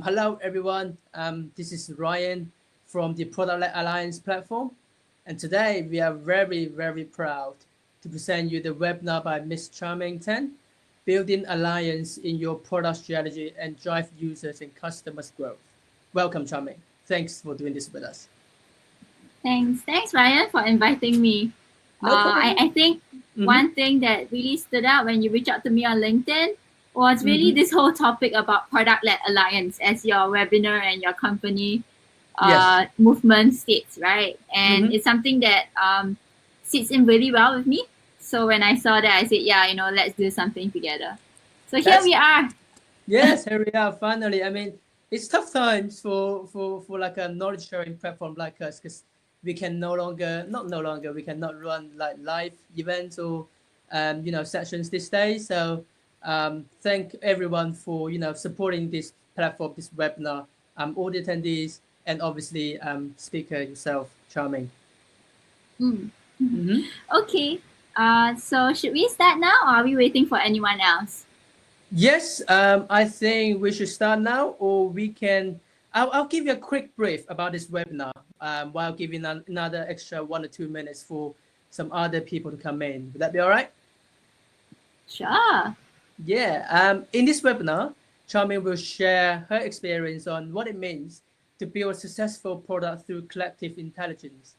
Hello, everyone. This is Ryan from the ProductLed Alliance platform. And today we are very, very proud to present you the webinar by Ms. Charmain Tan, Building Alliance in Your Product Strategy and Drive Users and Customers Growth. Welcome, Charmain. Thanks for doing this with us. Thanks, Ryan, for inviting me. No problem. I think one thing that really stood out when you reached out to me on LinkedIn was really this whole topic about product-led alliance as your webinar and your company movement states, right? And it's something that sits in really well with me. So when I saw that, I said, yeah, let's do something together. So here we are. Yes, here we are, finally. I mean, it's tough times for like a knowledge sharing platform like us, because we can we cannot run like live events or sessions this day. So thank everyone for supporting this platform, this webinar, all the attendees, and obviously speaker yourself, Charmain. Okay, so should we start now, or are we waiting for anyone else? Yes, I think we should start now, or we can. I'll give you a quick brief about this webinar while giving another extra 1 or 2 minutes for some other people to come in. Would that be all right? Sure. Yeah. In this webinar, Charmain will share her experience on what it means to build a successful product through collective intelligence.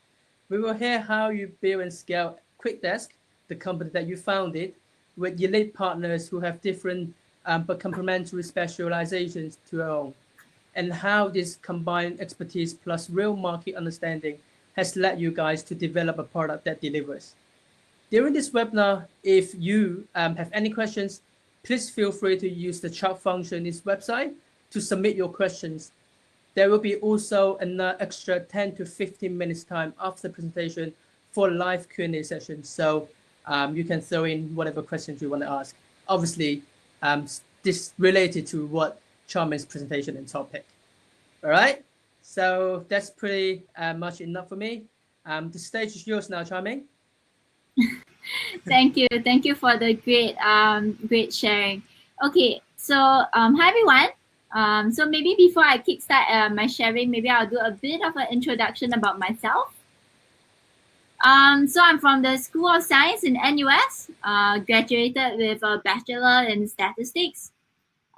We will hear how you build and scale QuickDesk, the company that you founded, with elite partners who have different but complementary specializations to your own, and how this combined expertise plus real market understanding has led you guys to develop a product that delivers. During this webinar, if you have any questions, please feel free to use the chat function in this website to submit your questions. There will be also an extra 10 to 15 minutes time after the presentation for live Q&A session. So you can throw in whatever questions you want to ask. Obviously, this related to what Charmain's presentation and topic. All right, so that's pretty much enough for me. The stage is yours now, Charmain. Thank you for the great sharing. Okay, so hi everyone. So maybe before I kickstart my sharing, maybe I'll do a bit of an introduction about myself. So I'm from the School of Science in NUS, graduated with a Bachelor in Statistics.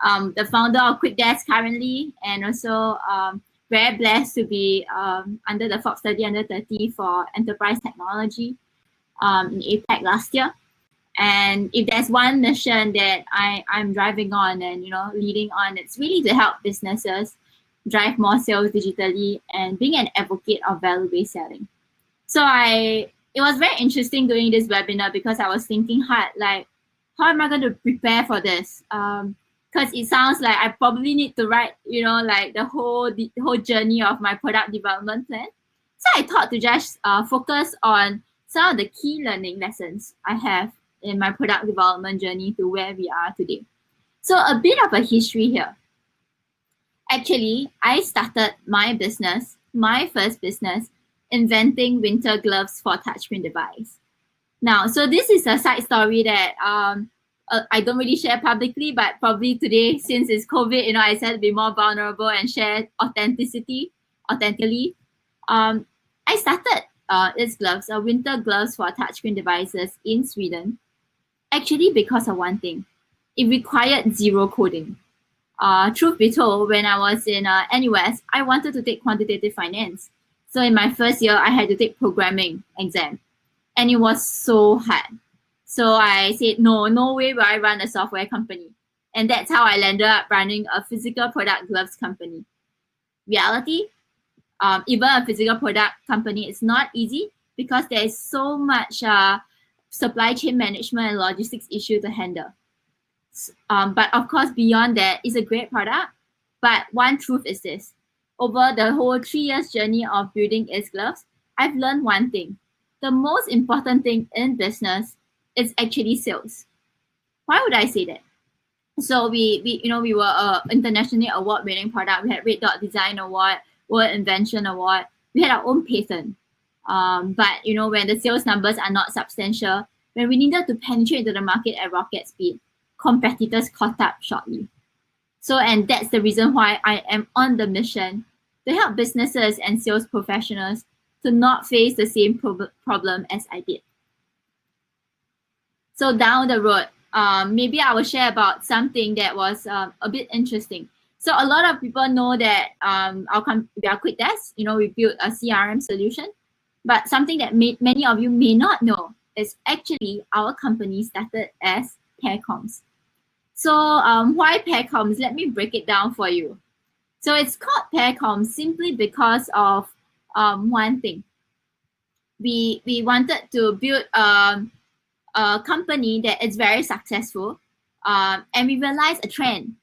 The founder of QuickDesk currently, and also very blessed to be under the Forbes 30 Under 30 for Enterprise Technology in APAC last year. And if there's one mission that I'm driving on and leading on, it's really to help businesses drive more sales digitally and being an advocate of value-based selling. So it was very interesting doing this webinar because I was thinking hard, like, how am I going to prepare for this? Because it sounds like I probably need to write, like the whole journey of my product development plan. So I thought to just focus on some of the key learning lessons I have in my product development journey to where we are today. So a bit of a history here. Actually, I started my first business, inventing winter gloves for touchscreen device. Now, so this is a side story that I don't really share publicly, but probably today, since it's COVID, I decided to be more vulnerable and share authentically. I started its gloves, winter gloves for touchscreen devices in Sweden, actually because of one thing. It required zero coding. Truth be told, when I was in NUS, I wanted to take quantitative finance. So in my first year, I had to take programming exam, and it was so hard. So I said, no way will I run a software company. And that's how I landed up running a physical product gloves company. Reality, even a physical product company is not easy because there is so much supply chain management and logistics issue to handle. But of course, beyond that, it's a great product. But one truth is this. Over the whole 3 years journey of building its gloves, I've learned one thing. The most important thing in business is actually sales. Why would I say that? So we were an internationally award-winning product. We had Red Dot Design Award, World Invention Award. We had our own patent. But when the sales numbers are not substantial, when we needed to penetrate into the market at rocket speed, competitors caught up shortly. So, and that's the reason why I am on the mission to help businesses and sales professionals to not face the same problem as I did. So down the road, maybe I will share about something that was a bit interesting. So a lot of people know that we are QuickDesk, we built a CRM solution, but something that many of you may not know is actually our company started as Paircoms. So why Paircoms? Let me break it down for you. So it's called Paircoms simply because of one thing. We wanted to build a company that is very successful, and we realized a trend,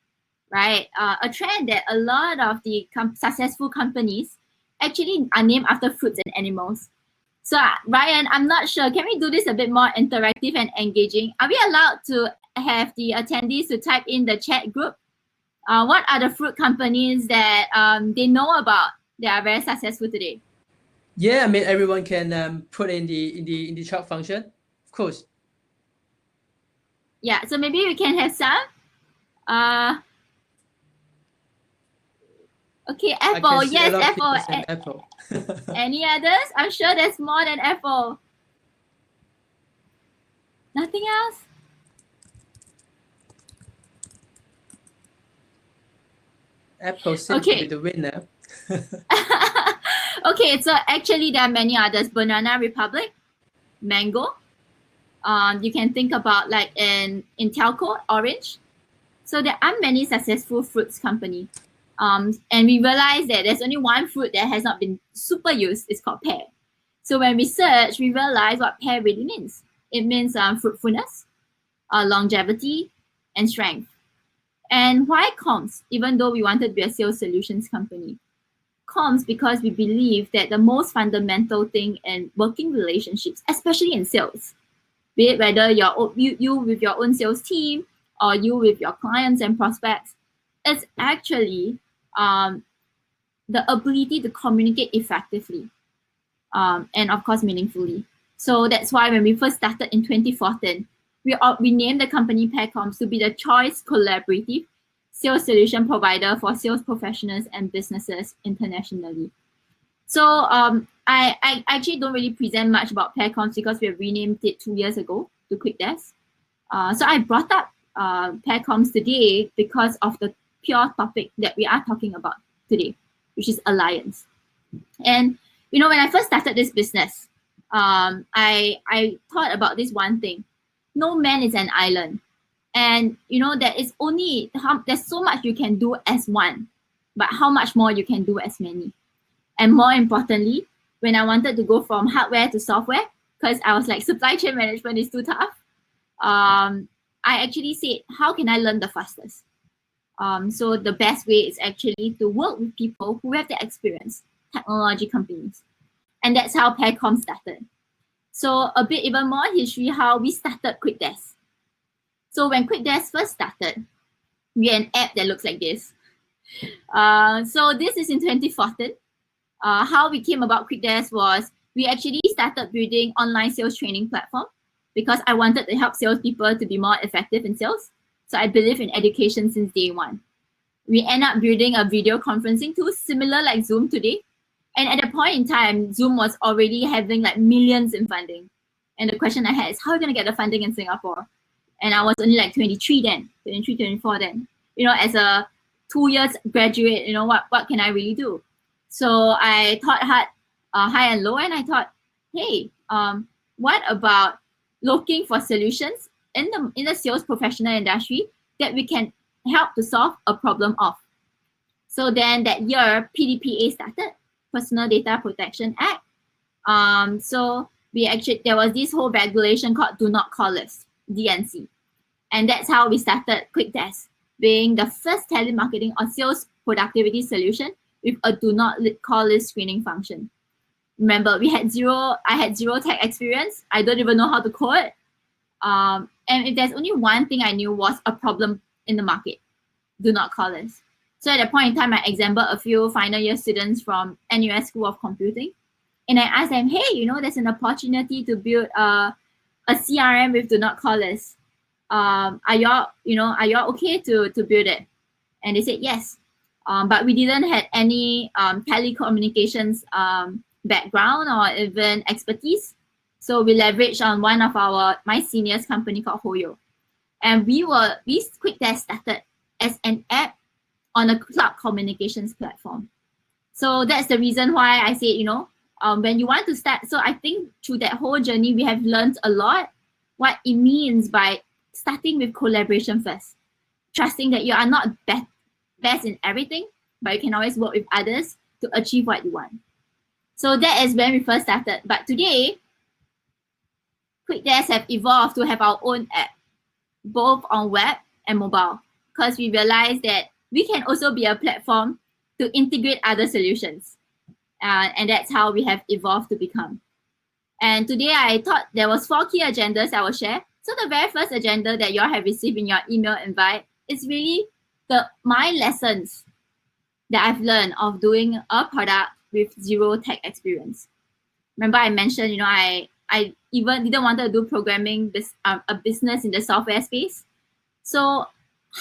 right? A trend that a lot of the successful companies actually are named after fruits and animals. So Ryan, I'm not sure, can we do this a bit more interactive and engaging? Are we allowed to have the attendees to type in the chat group? What are the fruit companies that they know about that are very successful today? Yeah, I mean everyone can put in the chat function, of course. Yeah, so maybe we can have some. Okay, Apple. Yes, Apple. Apple. Any others? I'm sure there's more than Apple. Nothing else? Apple seems to be the winner. Okay, so actually there are many others. Banana Republic, Mango. You can think about like in telco, Orange. So there are many successful fruits company. And we realized that there's only one fruit that has not been super used. It's called pear. So when we search, we realize what pear really means. It means fruitfulness, longevity, and strength. And why comms? Even though we wanted to be a sales solutions company. Comms because we believe that the most fundamental thing in working relationships, especially in sales, be it whether you with your own sales team or you with your clients and prospects, is actually the ability to communicate effectively and of course meaningfully. So that's why when we first started in 2014, we named the company Paircoms to be the choice collaborative sales solution provider for sales professionals and businesses internationally. So I actually don't really present much about Paircoms because we have renamed it 2 years ago to QuickDesk. So I brought up Paircoms today because of the pure topic that we are talking about today, which is alliance. And when I first started this business, I thought about this one thing: no man is an island, and there is only there's so much you can do as one, but how much more you can do as many. And more importantly, when I wanted to go from hardware to software, because I was like, supply chain management is too tough, I actually said, how can I learn the fastest? So the best way is actually to work with people who have the experience, technology companies. And that's how Paircom started. So a bit even more history, how we started QuickDesk. So when QuickDesk first started, we had an app that looks like this. So this is in 2014. How we came about QuickDesk was we actually started building online sales training platform because I wanted to help salespeople to be more effective in sales. So I believe in education since day one. We end up building a video conferencing tool similar like Zoom today. And at the point in time, Zoom was already having like millions in funding. And the question I had is, how are we going to get the funding in Singapore? And I was only like 23 then, 23, 24 then. As a 2 years graduate, what can I really do? So I thought high and low, and I thought, hey, what about looking for solutions in the sales professional industry that we can help to solve a problem of? So then that year, PDPA started, Personal Data Protection Act. So there was this whole regulation called Do Not Call List, DNC. And that's how we started QuickDesk, being the first telemarketing or sales productivity solution with a do not call list screening function. Remember, I had zero tech experience. I don't even know how to code. And if there's only one thing I knew was a problem in the market, do not call list. So at that point in time, I examined a few final year students from NUS School of Computing. And I asked them, hey, there's an opportunity to build a CRM with do not call list. Are y'all okay to build it? And they said yes. But we didn't have any telecommunications background or even expertise. So we leveraged on one of my seniors company called Hoyo. And we QuickDesk started as an app on a cloud communications platform. So that's the reason why I say, when you want to start, so I think through that whole journey, we have learned a lot what it means by starting with collaboration first, trusting that you are not best in everything, but you can always work with others to achieve what you want. So that is when we first started. But today, QuickDesk have evolved to have our own app, both on web and mobile, because we realized that we can also be a platform to integrate other solutions. And that's how we have evolved to become. And today I thought there was 4 key agendas I will share. So the very first agenda that you all have received in your email invite is really my lessons that I've learned of doing a product with zero tech experience. Remember I mentioned, I even didn't want to do programming, a business in the software space. So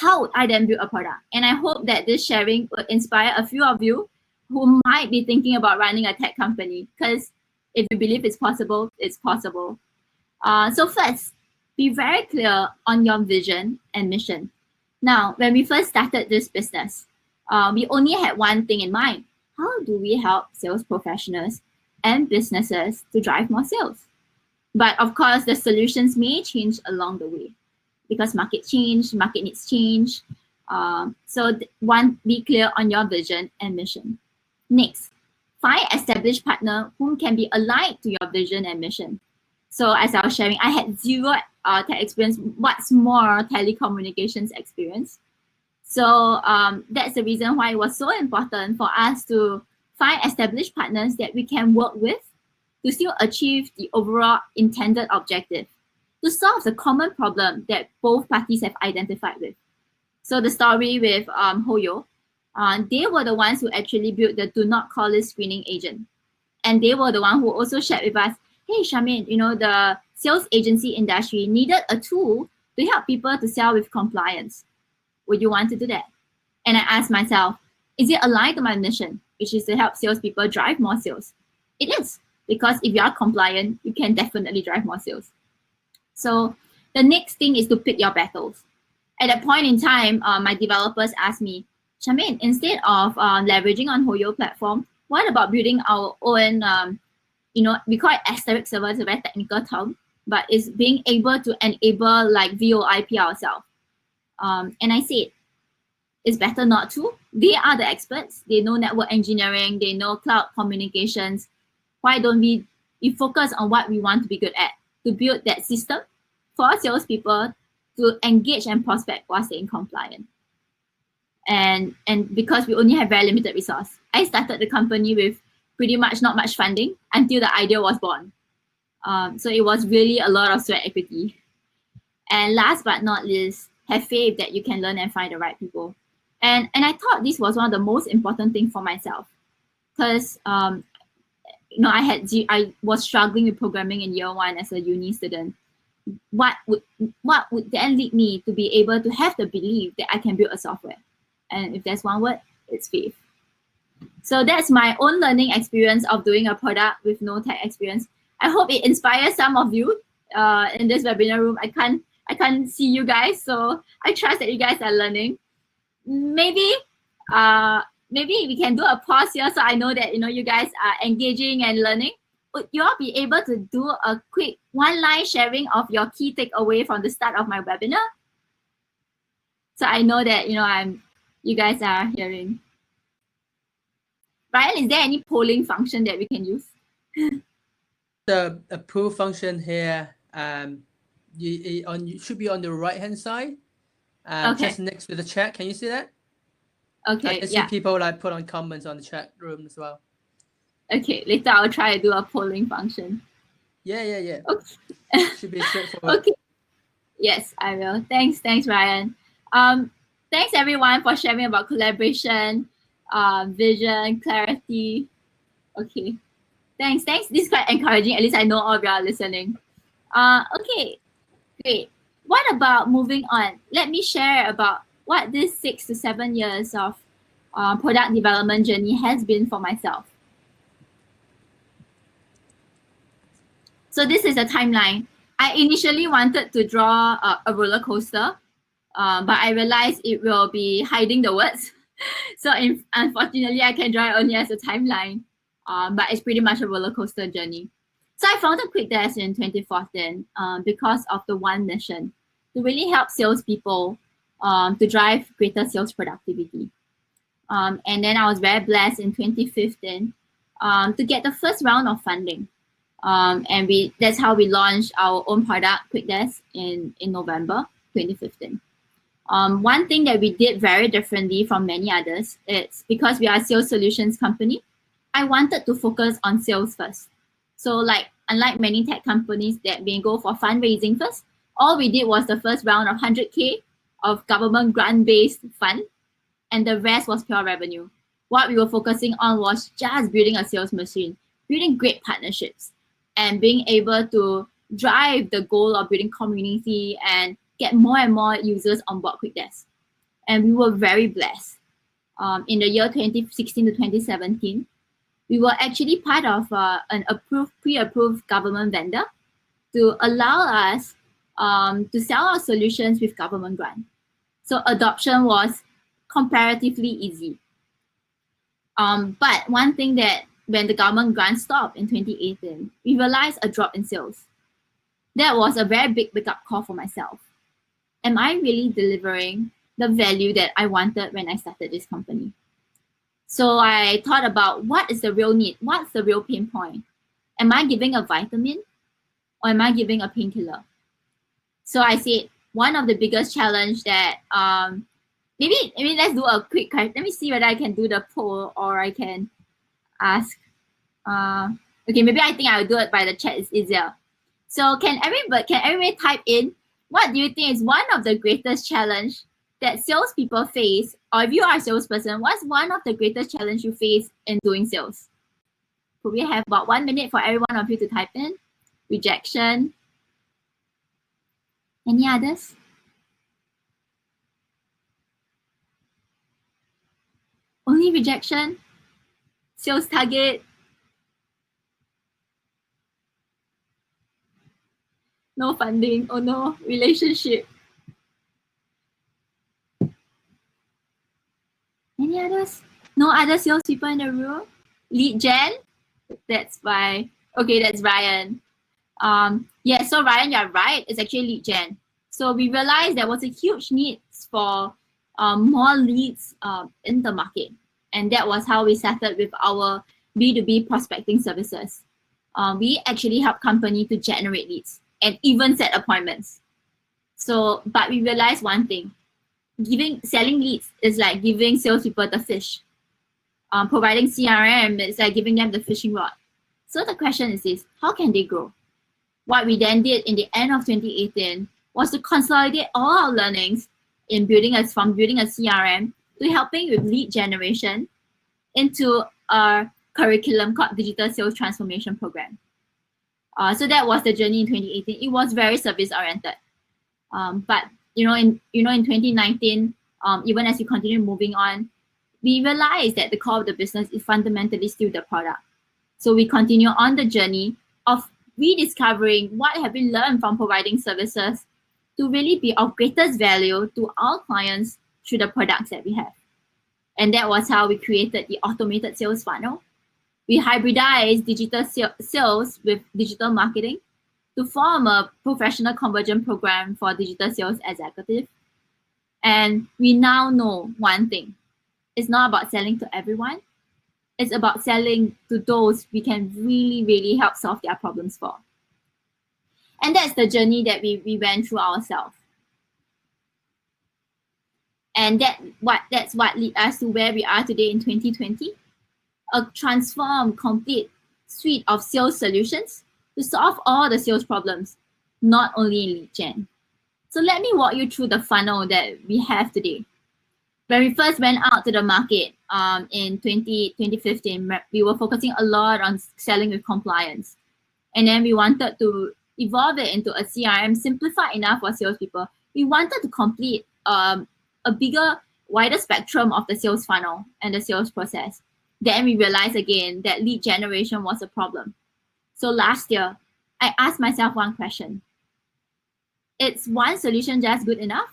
how would I then build a product? And I hope that this sharing will inspire a few of you who might be thinking about running a tech company, because if you believe it's possible, it's possible. So first, be very clear on your vision and mission. Now, when we first started this business, we only had one thing in mind. How do we help sales professionals and businesses to drive more sales? But of course, the solutions may change along the way because market change, market needs change. So be clear on your vision and mission. Next, find established partner whom can be aligned to your vision and mission. So as I was sharing, I had zero tech experience. What's more, telecommunications experience. So that's the reason why it was so important for us to find established partners that we can work with to still achieve the overall intended objective, to solve the common problem that both parties have identified with. So the story with Hoyo, they were the ones who actually built the do not call list screening agent. And they were the one who also shared with us, hey, Charmain, the sales agency industry needed a tool to help people to sell with compliance. Would you want to do that? And I asked myself, is it aligned to my mission, which is to help salespeople drive more sales? It is, because if you are compliant, you can definitely drive more sales. So the next thing is to pick your battles. At that point in time, my developers asked me, Charmain, instead of leveraging on Hoyo platform, what about building our own, we call it asterisk server, it's a very technical term, but it's being able to enable like VoIP ourselves. And I said, it's better not to. They are the experts. They know network engineering. They know cloud communications. Why don't we focus on what we want to be good at, to build that system for salespeople to engage and prospect while staying compliant. And because we only have very limited resource, I started the company with pretty much not much funding until the idea was born. So it was really a lot of sweat equity. And last but not least, have faith that you can learn and find the right people. And I thought this was one of the most important things for myself, because I was struggling with programming in year 1 as a uni student. What would then lead me to be able to have the belief that I can build a software? And if there's one word, it's faith. So that's my own learning experience of doing a product with no tech experience. I hope it inspires some of you in this webinar room. I can't see you guys, so I trust that you guys are learning. Maybe we can do a pause here so I know that you guys are engaging and learning. Would you all be able to do a quick one-line sharing of your key takeaway from the start of my webinar? So I know that you guys are hearing. Ryan, is there any polling function that we can use? The approve function here, you should be on the right-hand side, Okay. just next to the chat. Can you see that? Okay, I can see people put on comments on the chat room as well. Okay, later I'll try to do a polling function. Yeah. Okay. Should be straightforward. Okay. Yes, I will. Thanks, Ryan. Thanks everyone for sharing about collaboration, vision, clarity. Okay. Thanks. This is quite encouraging. At least I know all of you are listening. Okay, great. What about moving on? Let me share about what this 6 to 7 years of product development journey has been for myself. So this is a timeline. I initially wanted to draw a roller coaster, but I realized it will be hiding the words. So unfortunately, I can draw it only as a timeline, but it's pretty much a roller coaster journey. So I founded QuickDesk in 2014 because of the one mission, to really help salespeople to drive greater sales productivity. And then I was very blessed in 2015 to get the first round of funding. And that's how we launched our own product, QuickDesk, in November 2015. One thing that we did very differently from many others, it's because we are a sales solutions company, I wanted to focus on sales first. So unlike many tech companies that may go for fundraising first, all we did was the first round of 100K of government grant-based fund, and the rest was pure revenue. What we were focusing on was just building a sales machine, building great partnerships, and being able to drive the goal of building community and get more and more users on board QuickDesk. And we were very blessed. In the year 2016 to 2017, we were actually part of an pre-approved government vendor to allow us to sell our solutions with government grant. So adoption was comparatively easy. But one thing that when the government grant stopped in 2018, we realized a drop in sales. That was a very big wake-up call for myself. Am I really delivering the value that I wanted when I started this company? So I thought about what is the real need? What's the real pain point? Am I giving a vitamin or am I giving a painkiller? So I said, one of the biggest challenge that maybe let's do a quick, let me see whether I can do the poll or I can ask. Okay, maybe I think I'll do it by the chat, it's easier. So can everybody type in, what do you think is one of the greatest challenge that salespeople face, or if you are a salesperson, what's one of the greatest challenge you face in doing sales? Could we have about 1 minute for every one of you to type in? Rejection. Any others? Only rejection? Sales target? No funding? Oh no, relationship. Any others? No other salespeople in the room? Lead gen? That's why. Okay, that's Ryan. Yeah, so Ryan, you're right. It's actually lead gen. So we realized there was a huge need for more leads in the market. And that was how we started with our B2B prospecting services. We actually help companies to generate leads and even set appointments. So, but we realized one thing, selling leads is like giving salespeople the fish. Providing CRM is like giving them the fishing rod. So the question is this, how can they grow? What we then did in the end of 2018 was to consolidate all our learnings in from building a CRM to helping with lead generation into a curriculum called Digital Sales Transformation Program. So that was the journey in 2018. It was very service oriented. But in 2019, even as we continue moving on, we realized that the core of the business is fundamentally still the product. So we continue on the journey of rediscovering what have we learned from providing services to really be of greatest value to our clients through the products that we have. And that was how we created the automated sales funnel. We hybridized digital sales with digital marketing to form a professional conversion program for digital sales executives. And we now know one thing. It's not about selling to everyone. It's about selling to those we can really, really help solve their problems for. And that's the journey that we went through ourselves. And that's what led us to where we are today in 2020. A transformed, complete suite of sales solutions to solve all the sales problems, not only in lead gen. So let me walk you through the funnel that we have today. When we first went out to the market in 2015, we were focusing a lot on selling with compliance. And then we wanted to evolve it into a CRM simplified enough for salespeople. We wanted to complete a bigger, wider spectrum of the sales funnel and the sales process, then we realized again that lead generation was a problem. So last year, I asked myself one question. Is one solution just good enough?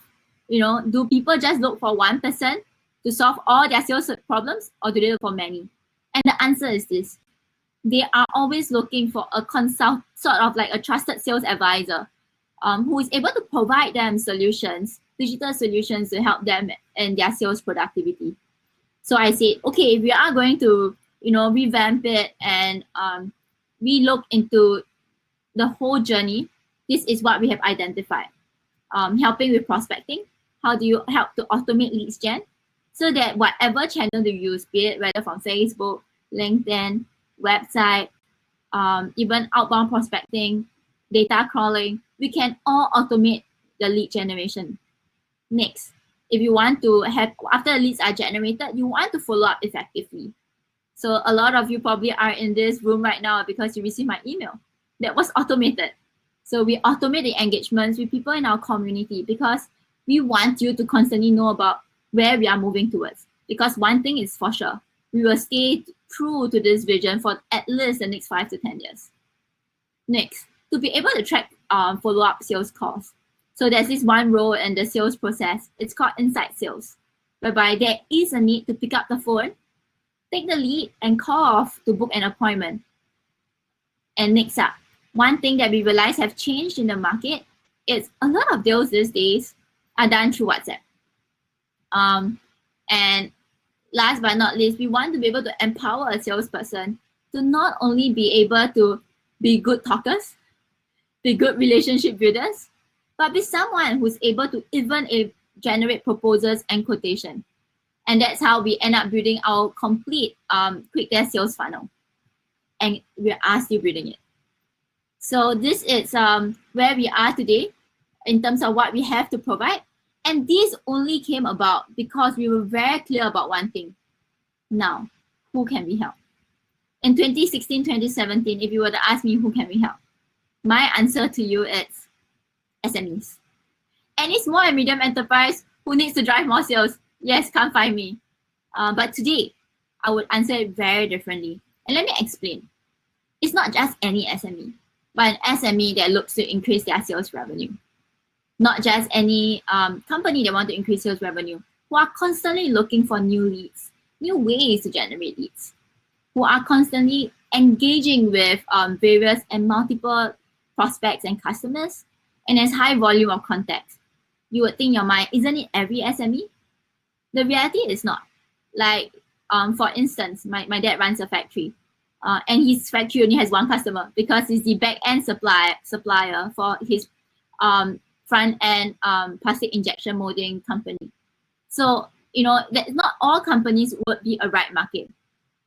Do people just look for one person to solve all their sales problems, or do they look for many? And the answer is this. They are always looking for a consult, sort of like a trusted sales advisor, who is able to provide them solutions, digital solutions to help them in their sales productivity. So I said, okay, we are going to, revamp it and we look into the whole journey. This is what we have identified. Helping with prospecting. How do you help to automate leads gen? So that whatever channel you use, be it whether from Facebook, LinkedIn, website, even outbound prospecting, data crawling, we can all automate the lead generation. Next, if you want to have, after the leads are generated, you want to follow up effectively. So a lot of you probably are in this room right now because you received my email. That was automated. So we automate the engagements with people in our community because we want you to constantly know about where we are moving towards. Because one thing is for sure, we will stay true to this vision for at least the next 5 to 10 years. Next, to be able to track follow-up sales calls. So there's this one role in the sales process. It's called inside sales, whereby there is a need to pick up the phone, take the lead, and call off to book an appointment. And next up, one thing that we realize have changed in the market is a lot of deals these days are done through WhatsApp. And last but not least, we want to be able to empower a salesperson to not only be able to be good talkers, be good relationship builders, but be someone who's able to even generate proposals and quotation. And that's how we end up building our complete QuickDesk sales funnel. And we are still building it. So this is where we are today in terms of what we have to provide. And this only came about because we were very clear about one thing. Now, who can we help? In 2016, 2017, if you were to ask me who can we help, my answer to you is SMEs. Any small and medium enterprise who needs to drive more sales, yes, come find me. But today, I would answer it very differently. And let me explain. It's not just any SME, but an SME that looks to increase their sales revenue. Not just any company that want to increase sales revenue, who are constantly looking for new leads, new ways to generate leads, who are constantly engaging with various and multiple prospects and customers, and has high volume of contacts. You would think in your mind, isn't it every SME? The reality is not. Like, for instance, my dad runs a factory, and his factory only has one customer because he's the back-end supplier for his front-end plastic injection molding company. So, that not all companies would be a right market,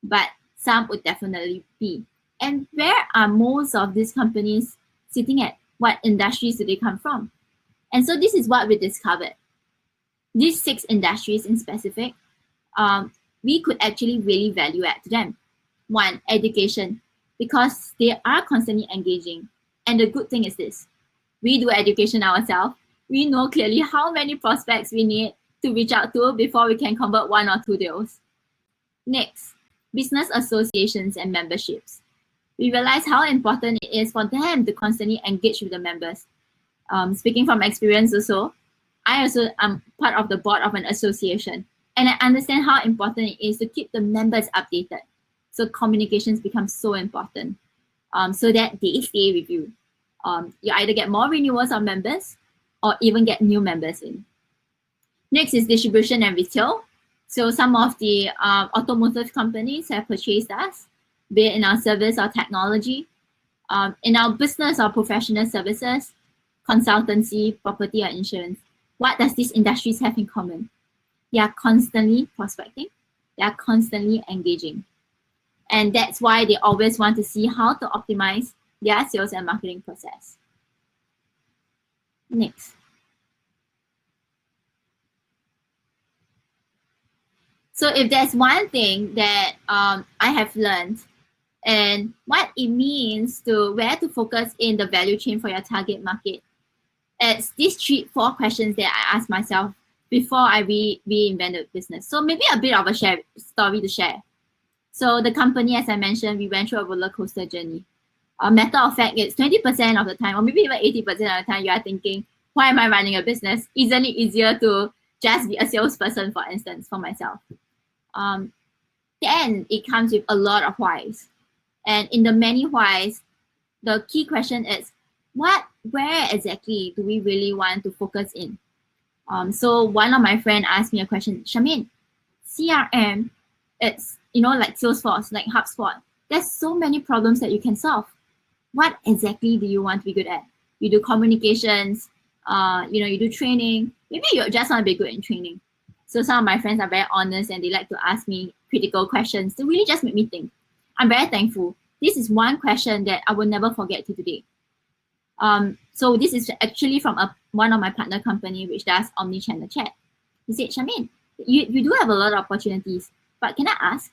but some would definitely be. And where are most of these companies sitting at? What industries do they come from? And so this is what we discovered. These 6 industries in specific, we could actually really value add to them. 1, education, because they are constantly engaging. And the good thing is this, we do education ourselves. We know clearly how many prospects we need to reach out to before we can convert 1 or 2 deals. Next, business associations and memberships. We realize how important it is for them to constantly engage with the members. Speaking from experience also, I also am part of the board of an association, and I understand how important it is to keep the members updated. So communications become so important, so that they stay with you. You either get more renewals of members or even get new members in. Next is distribution and retail. So some of the automotive companies have purchased us, be it in our service or technology, in our business or professional services, consultancy, property or insurance. What does these industries have in common? They are constantly prospecting. They are constantly engaging. And that's why they always want to see how to optimize their sales and marketing process. Next. So if there's one thing that I have learned and what it means to where to focus in the value chain for your target market, it's these 4 questions that I ask myself before I reinvented business. So maybe a bit of a story to share. So the company, as I mentioned, we went through a roller coaster journey. A matter of fact, it's 20% of the time, or maybe even 80% of the time, you are thinking, why am I running a business? Isn't it easier to just be a salesperson, for instance, for myself? Then it comes with a lot of whys. And in the many whys, the key question is, where exactly do we really want to focus in? So one of my friends asked me a question, Charmain, CRM, it's, like Salesforce, like HubSpot. There's so many problems that you can solve. What exactly do you want to be good at? You do communications, you do training. Maybe you just want to be good in training. So some of my friends are very honest and they like to ask me critical questions to really just make me think. I'm very thankful. This is one question that I will never forget to today. So this is actually from one of my partner company, which does omni-channel chat. He said, Charmain, you do have a lot of opportunities, but can I ask,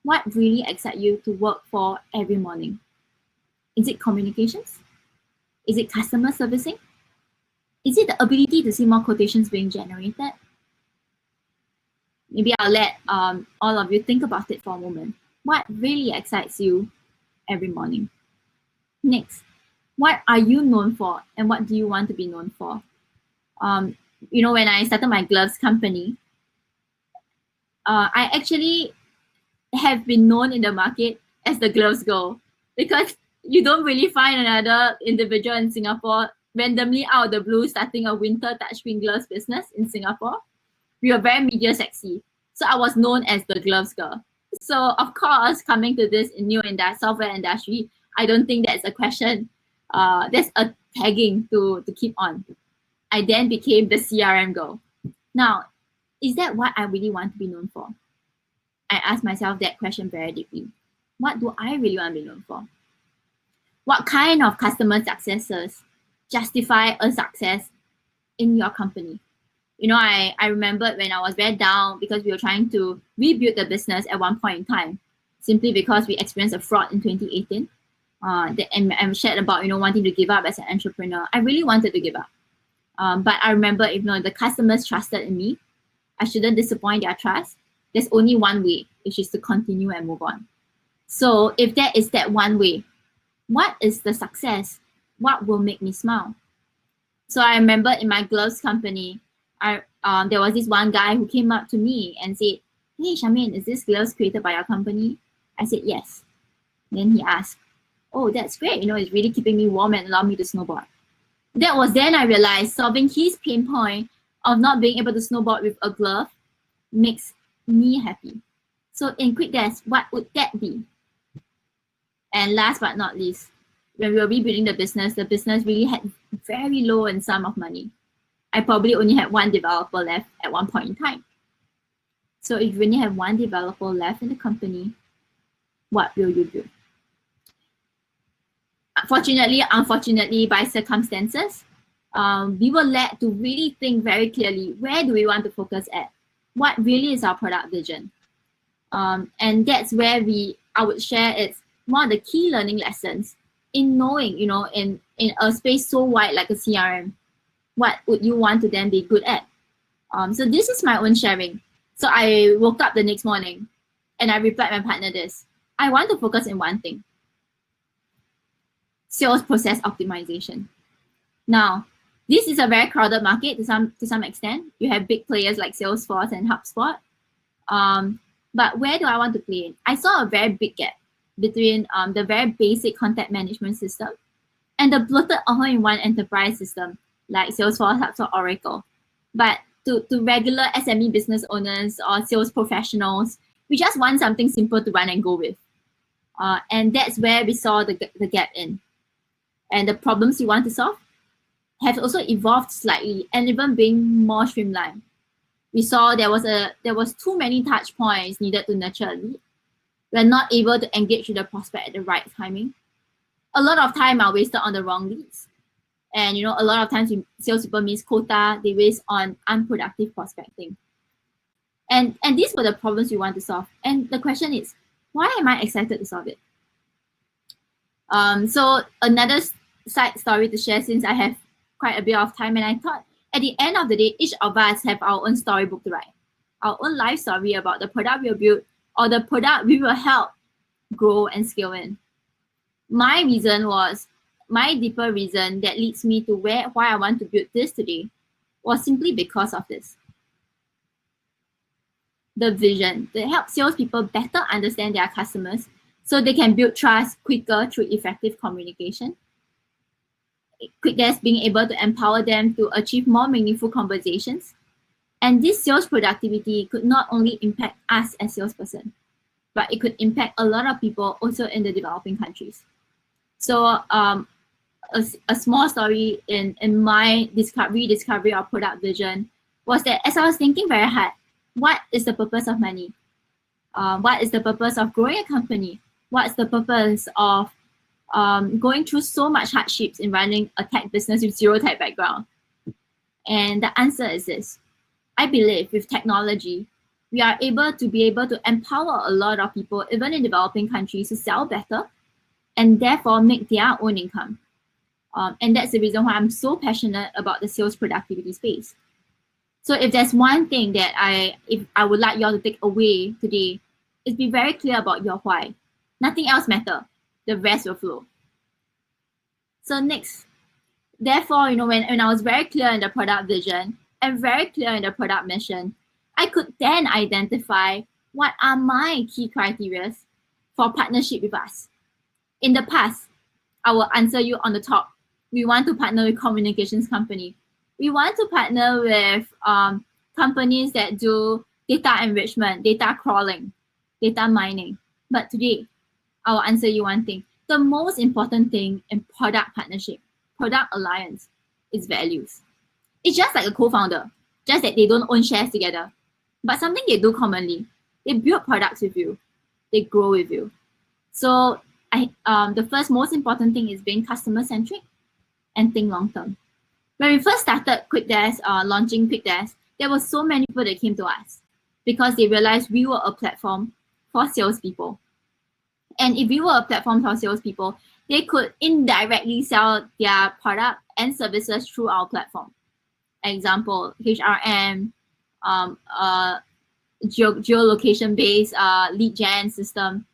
what really excites you to work for every morning? Is it communications? Is it customer servicing? Is it the ability to see more quotations being generated? Maybe I'll let all of you think about it for a moment. What really excites you every morning? Next, what are you known for and what do you want to be known for? When I started my gloves company, I actually have been known in the market as the gloves girl, because you don't really find another individual in Singapore randomly out of the blue starting a winter touchscreen gloves business in Singapore. We were very media sexy. So I was known as the gloves girl. So of course, coming to this new software industry, I don't think that's a question. There's a tagging to keep on. I then became the CRM girl. Now, is that what I really want to be known for? I asked myself that question very deeply. What do I really want to be known for? What kind of customer successes justify a success in your company? I remembered when I was very down because we were trying to rebuild the business at one point in time, simply because we experienced a fraud in 2018. And I'm shared about, wanting to give up as an entrepreneur. I really wanted to give up. But I remember, if the customers trusted in me, I shouldn't disappoint their trust. There's only one way, which is to continue and move on. So if there is that one way, what is the success? What will make me smile? So I remember in my gloves company, there was this one guy who came up to me and said, hey, Charmain, is this gloves created by your company? I said, yes. Then he asked, oh, that's great. It's really keeping me warm and allowing me to snowboard. That was then I realized solving his pain point of not being able to snowboard with a glove makes me happy. So in QuickDesk, what would that be? And last but not least, when we were rebuilding the business really had very low in sum of money. I probably only had one developer left at one point in time. So if you only have one developer left in the company, what will you do? Unfortunately, by circumstances, we were led to really think very clearly, where do we want to focus at? What really is our product vision? And that's where I would share it's one of the key learning lessons in knowing, in a space so wide like a CRM, what would you want to then be good at? So this is my own sharing. So I woke up the next morning and I replied my partner this. I want to focus in one thing. Sales process optimization. Now, this is a very crowded market to some extent. You have big players like Salesforce and HubSpot. But where do I want to play in? I saw a very big gap between the very basic contact management system and the bloated all-in-one enterprise system like Salesforce, HubSpot, Oracle. But to regular SME business owners or sales professionals, we just want something simple to run and go with. And that's where we saw the gap in. And the problems you want to solve have also evolved slightly and even being more streamlined. We saw there was too many touch points needed to nurture a lead. We're not able to engage with the prospect at the right timing. A lot of time are wasted on the wrong leads. And a lot of times salespeople miss quota, they waste on unproductive prospecting. And these were the problems we want to solve. And the question is, why am I excited to solve it? So another side story to share, since I have quite a bit of time, and I thought At the end of the day, each of us have our own storybook to write, our own life story about the product we'll build or the product we will help grow and scale in. My deeper reason that leads me to why I want to build this today was simply because of this. The vision to help salespeople better understand their customers so they can build trust quicker through effective communication. QuickDesk being able to empower them to achieve more meaningful conversations. And this sales productivity could not only impact us as salesperson, but it could impact a lot of people also in the developing countries. So a small story in my rediscovery of product vision was that as I was thinking very hard, what is the purpose of money? What is the purpose of growing a company? What's the purpose of going through so much hardships in running a tech business with zero tech background? And the answer is this. I believe with technology, we are able to empower a lot of people, even in developing countries, to sell better and therefore make their own income. And that's the reason why I'm so passionate about the sales productivity space. So if there's one thing that I would like y'all to take away today, is be very clear about your why. Nothing else matters. The rest will flow. So next, therefore, when I was very clear in the product vision and very clear in the product mission, I could then identify what are my key criteria for partnership with us. In the past, I will answer you on the top. We want to partner with communications company. We want to partner with companies that do data enrichment, data crawling, data mining. But today, I will answer you one thing. The most important thing in product partnership, product alliance, is values. It's just like a co-founder, just that they don't own shares together. But something they do commonly, they build products with you, they grow with you. So the first most important thing is being customer-centric and think long-term. When we first started QuickDesk, launching QuickDesk, there were so many people that came to us because they realized we were a platform for salespeople. And if we were a platform for salespeople, they could indirectly sell their product and services through our platform. Example, HRM, geolocation-based lead gen system.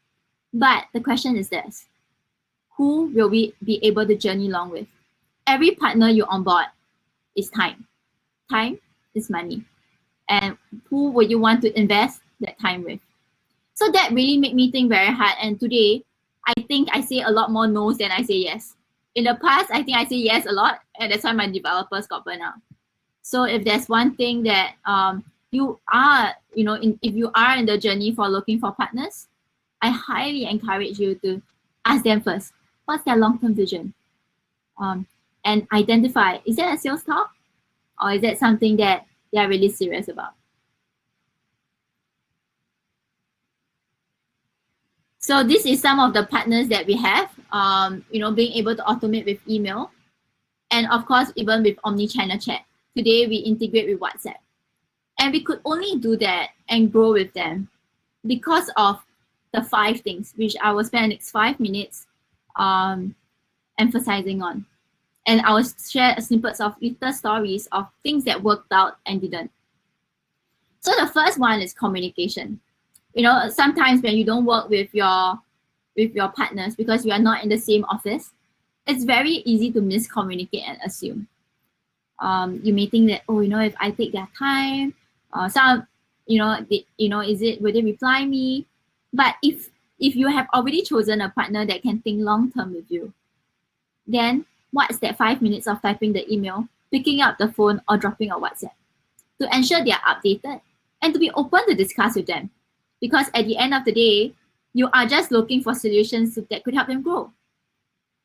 But the question is this: who will we be able to journey along with? Every partner you onboard is time. Time is money. And who would you want to invest that time with? So that really made me think very hard. And today, I think I say a lot more no's than I say yes. In the past, I think I say yes a lot, and that's why my developers got burnt out. So if there's one thing that you are, if you are in the journey for looking for partners, I highly encourage you to ask them first, what's their long-term vision? And identify, is that a sales talk? Or is that something that they are really serious about? So this is some of the partners that we have, being able to automate with email. And of course, even with omni-channel chat. Today, we integrate with WhatsApp. And we could only do that and grow with them because of the 5 things, which I will spend the next 5 minutes emphasizing on. And I will share snippets of little stories of things that worked out and didn't. So the first one is communication. Sometimes when you don't work with your partners because you are not in the same office, it's very easy to miscommunicate and assume. You may think that, if I take their time, will they reply me? But if you have already chosen a partner that can think long term with you, then what's that 5 minutes of typing the email, picking up the phone, or dropping a WhatsApp to ensure they are updated and to be open to discuss with them? Because at the end of the day, you are just looking for solutions that could help them grow.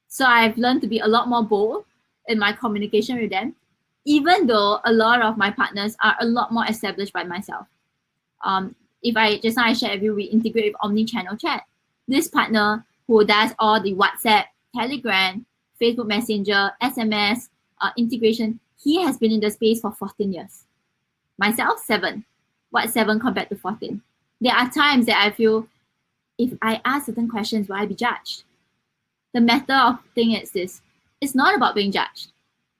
So I've learned to be a lot more bold in my communication with them, even though a lot of my partners are a lot more established by myself. Just now I shared with you, we integrate with omni-channel chat. This partner who does all the WhatsApp, Telegram, Facebook Messenger, SMS integration, he has been in the space for 14 years. Myself, 7. What's 7 compared to 14? There are times that I feel, if I ask certain questions, will I be judged? The matter of thing is this: it's not about being judged.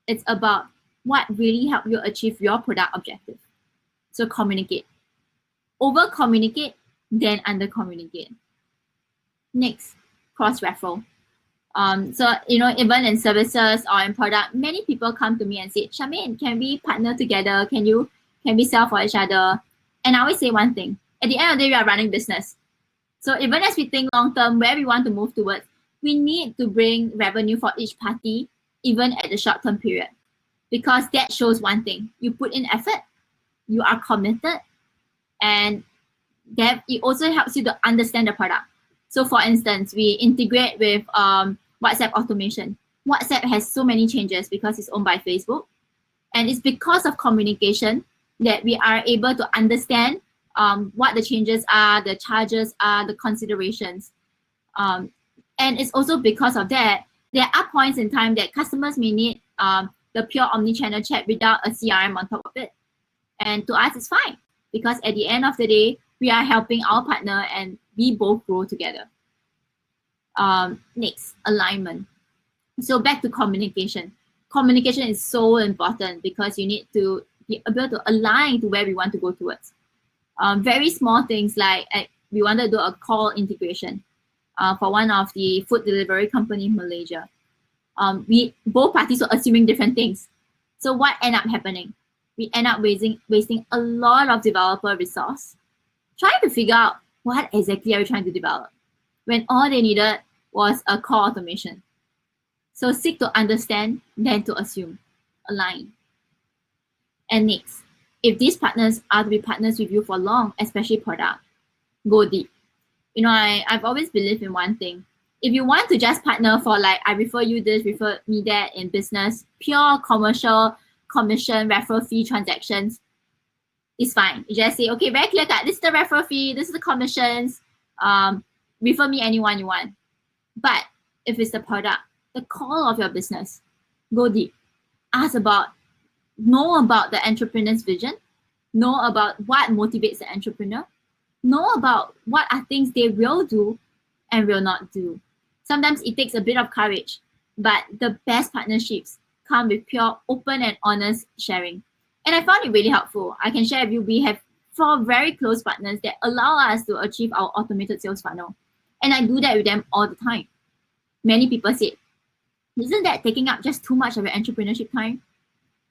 It's about what really helped you achieve your product objective. So communicate. Over communicate, then under communicate. Next, cross referral. So even in services or in product, many people come to me and say, Charmain, can we partner together? Can we sell for each other? And I always say one thing: at the end of the day, we are running business. So even as we think long term, where we want to move towards, we need to bring revenue for each party, even at the short term period, because that shows one thing: you put in effort, you are committed, and that it also helps you to understand the product. So for instance, we integrate with WhatsApp automation. WhatsApp has so many changes because it's owned by Facebook. And it's because of communication that we are able to understand what the changes are, the charges are, the considerations. And it's also because of that, there are points in time that customers may need the pure omnichannel chat without a CRM on top of it. And to us, it's fine, because at the end of the day, we are helping our partner and we both grow together. Next, alignment. So back to communication. Communication is so important because you need to be able to align to where we want to go towards. Very small things like we want to do a call integration for one of the food delivery company in Malaysia. Both parties were assuming different things. So what ended up happening? We end up wasting a lot of developer resource trying to figure out what exactly are we trying to develop, when all they needed was a call automation. So seek to understand, then to assume, align. And next, if these partners are to be partners with you for long, especially product, go deep. I've always believed in one thing. If you want to just partner for like, I refer you this, refer me that in business, pure commercial, commission, referral fee transactions, it's fine. You just say, okay, very clear cut. This is the referral fee. This is the commissions. Refer me anyone you want. But if it's the product, the core of your business, go deep. Know about the entrepreneur's vision. Know about what motivates the entrepreneur. Know about what are things they will do and will not do. Sometimes it takes a bit of courage, but the best partnerships come with pure, open and honest sharing. And I found it really helpful. I can share with you, we have 4 very close partners that allow us to achieve our automated sales funnel. And I do that with them all the time. Many people say, isn't that taking up just too much of your entrepreneurship time?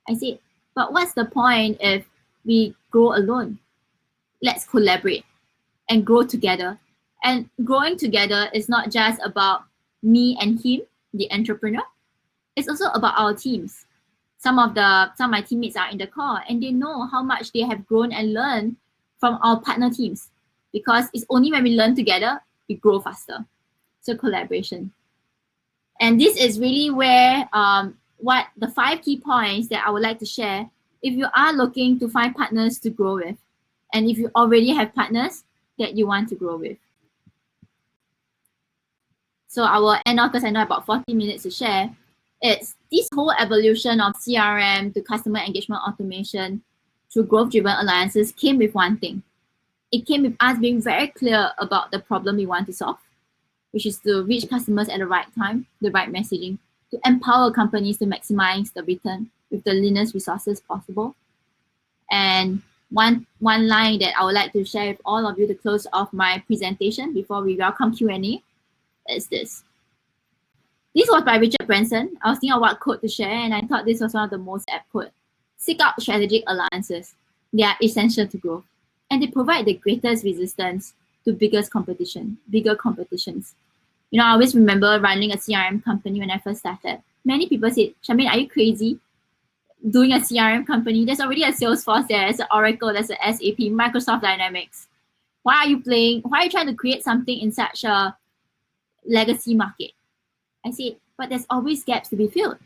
I say, but what's the point if we grow alone? Let's collaborate and grow together. And growing together is not just about me and him, the entrepreneur. It's also about our teams. Some of my teammates are in the call and they know how much they have grown and learned from our partner teams, because it's only when we learn together, we grow faster. So collaboration. And this is really where what the 5 key points that I would like to share if you are looking to find partners to grow with, and if you already have partners that you want to grow with. So I will end off because I know about 40 minutes to share. It's this whole evolution of CRM to customer engagement automation through growth-driven alliances came with one thing. It came with us being very clear about the problem we want to solve, which is to reach customers at the right time, the right messaging, to empower companies to maximize the return with the leanest resources possible. And one line that I would like to share with all of you to close off my presentation before we welcome Q&A is this. This was by Richard Branson. I was thinking of what quote to share, and I thought this was one of the most apt quote. Seek out strategic alliances. They are essential to growth, and they provide the greatest resistance to bigger competitions. I always remember running a CRM company when I first started. Many people said, Charmain, are you crazy? Doing a CRM company, there's already a Salesforce there, there's an Oracle, there's an SAP, Microsoft Dynamics. Why are you trying to create something in such a legacy market? I said, but there's always gaps to be filled.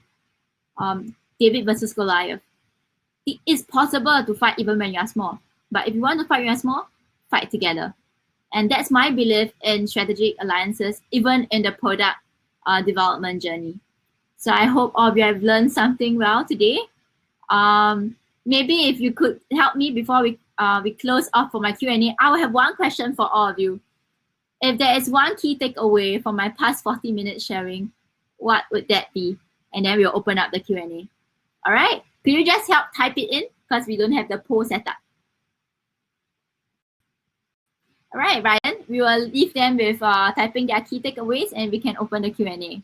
David versus Goliath. It is possible to fight even when you are small. But if you want to fight when you are small, fight together. And that's my belief in strategic alliances, even in the product development journey. So I hope all of you have learned something well today. Maybe if you could help me before we close off for my Q&A, I will have one question for all of you. If there is one key takeaway from my past 40 minutes sharing, what would that be? And then we'll open up the Q&A. All right, Could you just help type it in because we don't have the poll set up? All right, Ryan, we will leave them with typing their key takeaways and we can open the Q&A.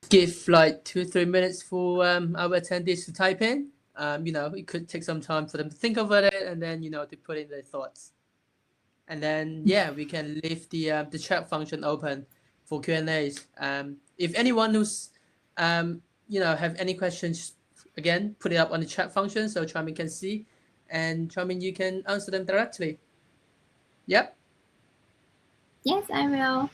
Give like 2-3 minutes for our attendees to type in. It could take some time for them to think about it and then, to put in their thoughts. And then, we can leave the chat function open for Q&As. If anyone who's, have any questions, again, put it up on the chat function so Charmain can see. And Charmain, you can answer them directly. Yep. Yes, I will.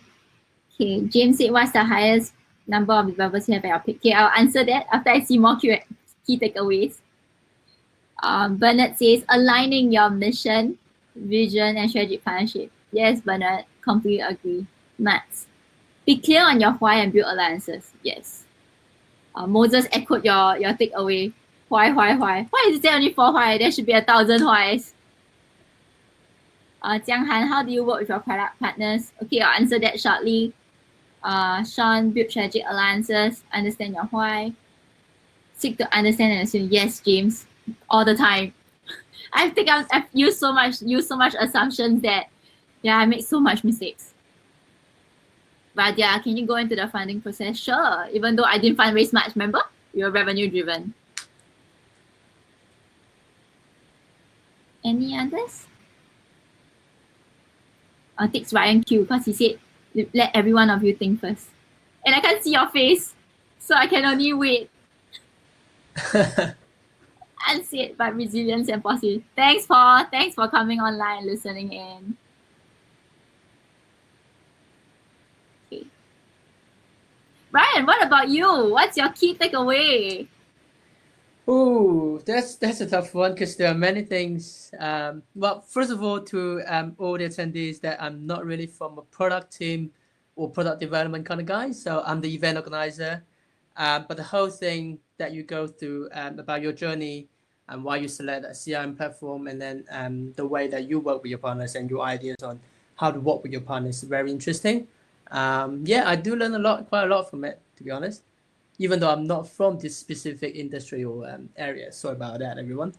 Okay, James said, what's the highest number of developers you have at your pick? Okay, I'll answer that after I see more key takeaways. Bernard says, aligning your mission, vision, and strategic partnership. Yes, Bernard, completely agree. Mats, be clear on your why and build alliances. Yes. Moses echoed your takeaway. Why? Why is there only 4 why? There should be 1,000 whys. Jiang Han, how do you work with your product partners? Okay, I'll answer that shortly. Sean, build strategic alliances, understand your why. Seek to understand and assume. Yes, James, all the time. I think I've used so much assumptions that, I make so much mistakes. But can you go into the funding process? Sure, even though I didn't fundraise much, remember? We were revenue driven. Any others? Takes Ryan Q because he said, let every one of you think first. And I can't see your face, so I can only wait. Unsaid, but resilience and positive. Thanks, Paul. Thanks for coming online and listening in. Okay. Ryan, what about you? What's your key takeaway? Oh, that's a tough one because there are many things. Well, first of all, to all the attendees, that I'm not really from a product team or product development kind of guy. So I'm the event organizer. But the whole thing that you go through about your journey and why you select a CRM platform, and then the way that you work with your partners and your ideas on how to work with your partners is very interesting. I do learn quite a lot from it, to be honest, even though I'm not from this specific industry or area. Sorry about that, everyone.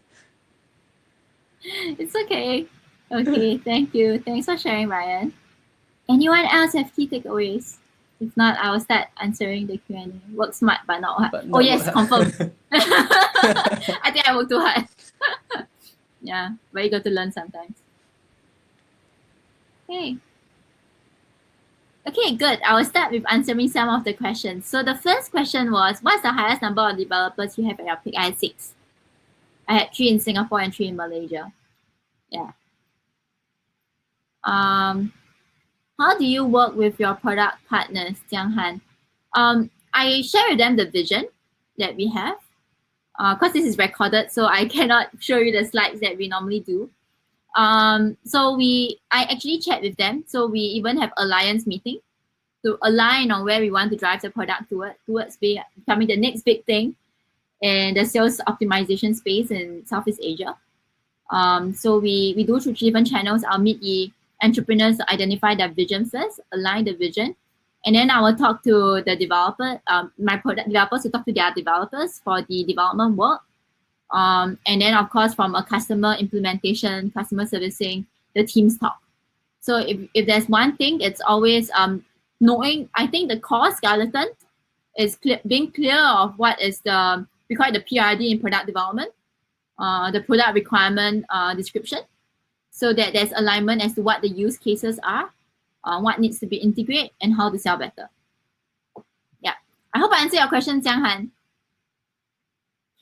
It's okay. Okay, thank you. Thanks for sharing, Ryan. Anyone else have key takeaways? If not, I will start answering the Q&A. Work smart, but not hard. Oh, yes, confirm. I think I work too hard. Yeah, but you got to learn sometimes. Okay. Okay, good. I will start with answering some of the questions. So the first question was, what's the highest number of developers you have at your peak? I had 6. I had 3 in Singapore and 3 in Malaysia. Yeah. How do you work with your product partners, Jiang Han? I share with them the vision that we have. Because this is recorded, so I cannot show you the slides that we normally do. So I actually chat with them. So we even have alliance meeting to align on where we want to drive the product towards becoming the next big thing in the sales optimization space in Southeast Asia. So we do through different channels. I'll meet the entrepreneurs to identify their vision first, align the vision, and then I will talk to the developer, my product developers to talk to their developers for the development work. And then, of course, from a customer implementation, customer servicing, the teams talk. So if there's one thing, it's always knowing, I think the core skeleton is being clear of what is we call it the PRD in product development, the product requirement description, so that there's alignment as to what the use cases are, what needs to be integrated, and how to sell better. Yeah, I hope I answered your question, Jiang Han.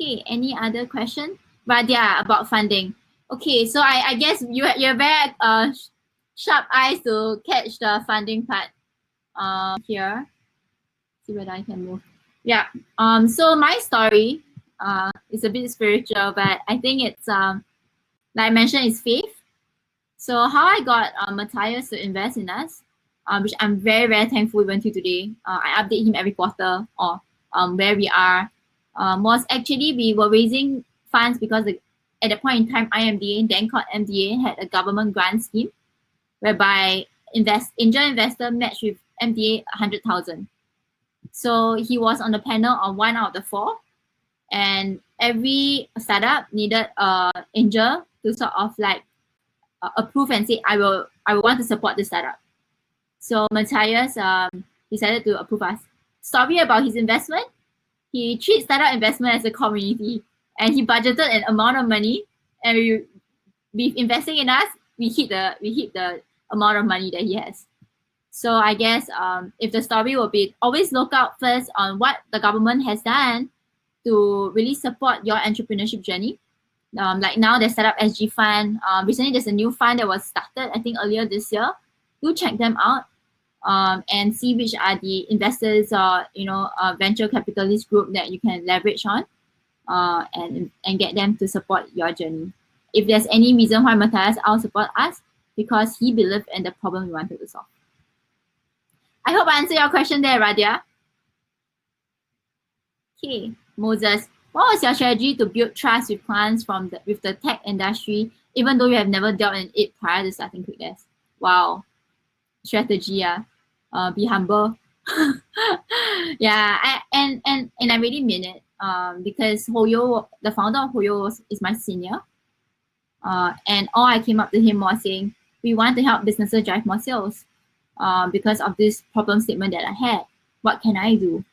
Okay, any other question? But yeah, about funding. Okay, so I guess you have very sharp eyes to catch the funding part. Here, see whether I can move. Yeah. So my story is a bit spiritual, but I think it's like I mentioned, it's faith. So how I got Matthias to invest in us, which I'm very, very thankful even to today. I update him every quarter on where we are. Was actually we were raising funds because at that point in time, IMDA, then called MDA, had a government grant scheme whereby angel investor matched with MDA 100,000. So he was on the panel of 1 out of the 4 and every startup needed an angel to sort of like approve and say, I will want to support the startup. So Matthias decided to approve us. Story about his investment: he treats startup investment as a community, and he budgeted an amount of money, and with investing in us, we hit the amount of money that he has. So I guess if the story will be, always look out first on what the government has done to really support your entrepreneurship journey. Like now, the Startup SG Fund. Recently, there's a new fund that was started, I think earlier this year. Do check them out and see which are the investors or venture capitalist group that you can leverage on and get them to support your journey. If there's any reason why Matthias will support us, because he believed in the problem we wanted to solve. I hope I answered your question there, Radia. Okay, Moses, what was your strategy to build trust with clients with the tech industry, even though you have never dealt in it prior to starting QuickDesk? Wow, strategy, be humble. Yeah, and I really mean it because Hoyo, the founder of Hoyo, is my senior. And all I came up to him was saying, we want to help businesses drive more sales because of this problem statement that I had. What can I do?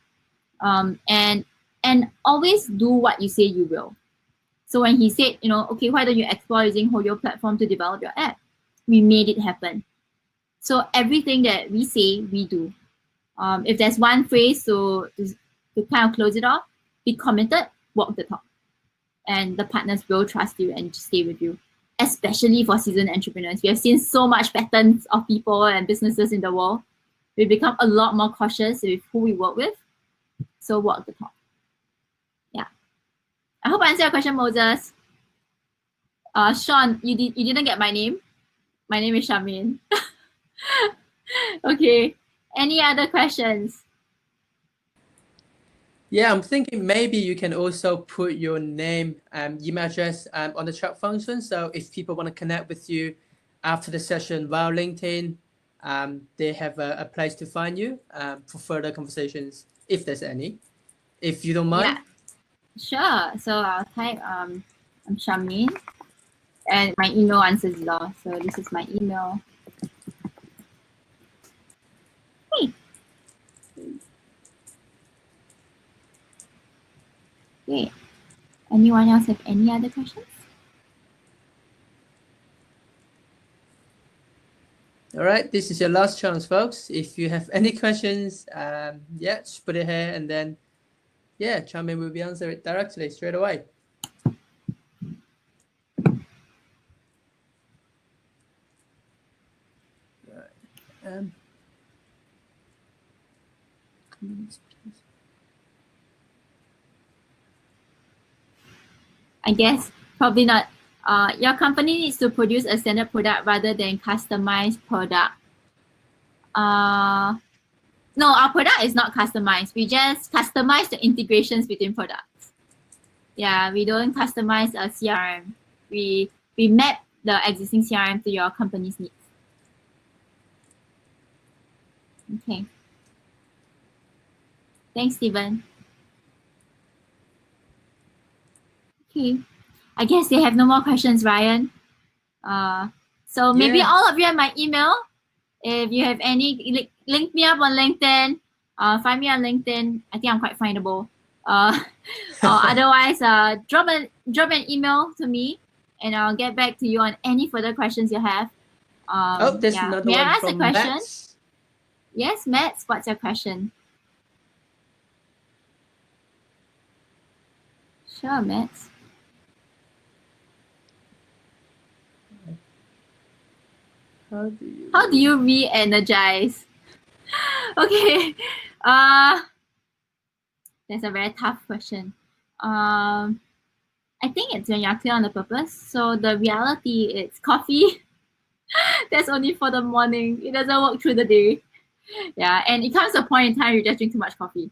And always do what you say you will. So when he said, okay, why don't you explore using Hoyo platform to develop your app? We made it happen. So everything that we say, we do. If there's one phrase to kind of close it off, be committed, walk the talk. And the partners will trust you and stay with you, especially for seasoned entrepreneurs. We have seen so much patterns of people and businesses in the world. We've become a lot more cautious with who we work with. So walk the talk. Yeah. I hope I answered your question, Moses. Sean, you didn't get my name. My name is Charmain. Okay. Any other questions? Yeah, I'm thinking maybe you can also put your name and email address on the chat function. So if people want to connect with you after the session via LinkedIn, they have a place to find you for further conversations, if there's any, if you don't mind. Yeah, sure. So I'll type I'm Charmain, and my email answers law. So this is my email. Hey. Okay. Anyone else have any other questions? All right, this is your last chance, folks. If you have any questions, yeah, just put it here, and then, yeah, Charmain will be answering it directly straight away. Right. I guess probably not. Your company needs to produce a standard product rather than customized product. No, our product is not customized. We just customize the integrations between products. Yeah, we don't customize a CRM. We map the existing CRM to your company's needs. Okay. Thanks, Stephen. Okay. I guess they have no more questions, Ryan. So maybe all of you have my email. If you have any, link me up on LinkedIn. Find me on LinkedIn. I think I'm quite findable. Or otherwise, drop an email to me, and I'll get back to you on any further questions you have. There's another May one I ask from a question? Matt. Yes, Matt. What's your question? Sure, Matt. How do you re-energize? Okay. That's a very tough question. I think it's when you're clear on the purpose. So the reality is coffee. That's only for the morning. It doesn't work through the day. Yeah, and it comes to a point in time you just drink too much coffee.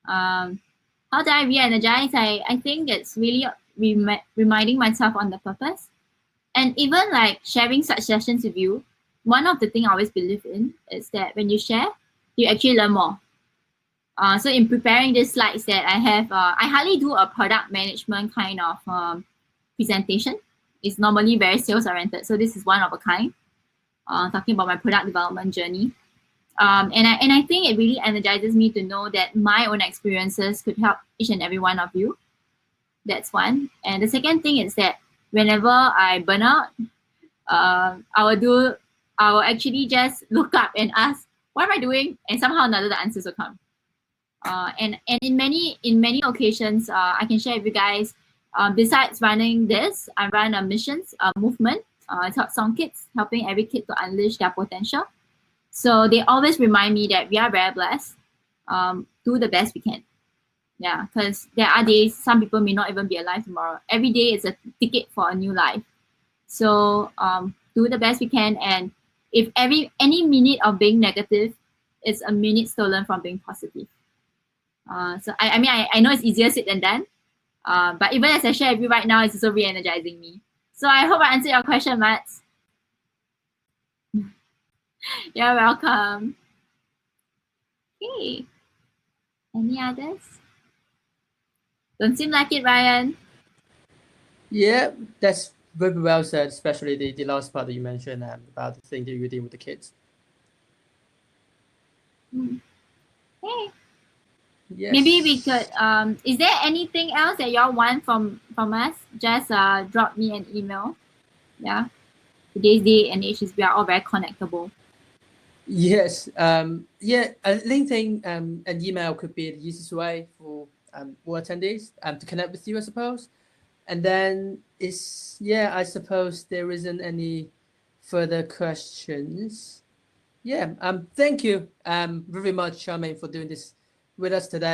How do I re-energize? I think it's really reminding myself on the purpose. And even like sharing such sessions with you, one of the things I always believe in is that when you share, you actually learn more. So in preparing these slides that I have, I hardly do a product management kind of presentation. It's normally very sales oriented. So this is one of a kind, talking about my product development journey. And I think it really energizes me to know that my own experiences could help each and every one of you. That's one. And the second thing is that whenever I burn out, I will actually just look up and ask, what am I doing? And somehow another the answers will come. And in many occasions, I can share with you guys, besides running this, I run a missions movement. It's called Song Kids, helping every kid to unleash their potential. So they always remind me that we are very blessed. Do the best we can. Yeah, because there are days some people may not even be alive tomorrow. Every day is a ticket for a new life. So do the best we can, and if any minute of being negative is a minute stolen from being positive. So I know it's easier said than done, but even as I share with you right now, it's also re-energizing me. So I hope I answered your question, Mats. You're welcome. Okay. Any others? Don't seem like it, Ryan. Yeah, that's very well said, especially the last part that you mentioned about the thing that you're doing with the kids. Okay. Yes. Maybe we could, is there anything else that y'all want from us? Just drop me an email. Yeah. Today's day and age is we are all very connectable. Yes. Yeah, LinkedIn and email could be the easiest way for all attendees to connect with you, I suppose. And then I suppose there isn't any further questions. Yeah. Thank you very much, Charmain, for doing this with us today.